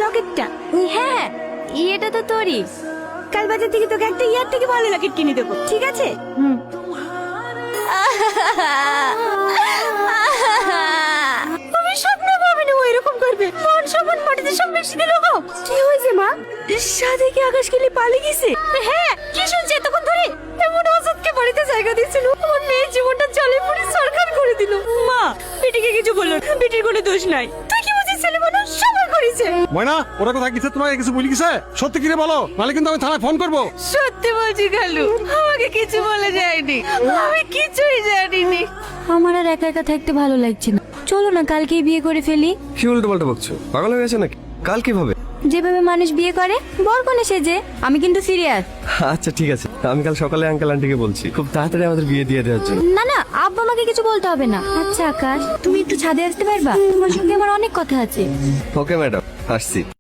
লকেটটা? হ্যাঁ এটা তো তোরই। কাল বাজার থেকে তোকে একটা ইয়ার থেকে ভালো লকেট কিনে দেবো, ঠিক আছে? তুমি স্বপ্ন ভাবিনি ও এরকম করবে। কোন সমান মাটিতে সব বেশি দিল গো। কি হয়েছে মা? সাথে কি আকাশ খেলে পালিয়ে গেছে? হ্যাঁ, কি শুনছি এতক্ষণ ধরে? এমন অসৎকে বাড়িতে জায়গা দিয়েছিল, আমার মেয়ের জীবনটা জলে পড়ে সরকার করে দিল। মা, বেটিকে কিছু বলো না, বেটির কোনো দোষ নাই। তুই কি বুঝিস ছেলে মানুষ সবাই করেছে। ময়না, ওরা কোথায় গেছে? তোমাকে কিছু বলি গেছে? সত্যি কিনে বলো, নাহলে কিন্তু আমি থানায় ফোন করবো। সত্যি বলছি খালু, আমাকে কিছু বলে যায়নি, আমি কিছুই জানিনি। আমার আর একা একা থাকতে ভালো লাগছে না, চলো না কালকেই বিয়ে করে ফেলি। কি উল্টো পাল্টা বকছো? পাগল হয়ে গেছে নাকি? কাল কিভাবে? যেভাবে মানুষ বিয়ে করে বরকনে সেজে। আমি কিন্তু সিরিয়াস। আচ্ছা ঠিক আছে, আমি কাল সকালে আঙ্কেল আন্টিকে বলছি খুব তাড়াতাড়ি আমাদের বিয়ে দিয়ে দেওয়ার জন্য। না না, আব্বা আমাকে কিছু বলতে হবে না। আচ্ছা আকাশ, তুমি একটু ছাদে আসতে পারবা? তোমার সঙ্গে আমার অনেক কথা আছে। ওকে ম্যাডাম, আসছি।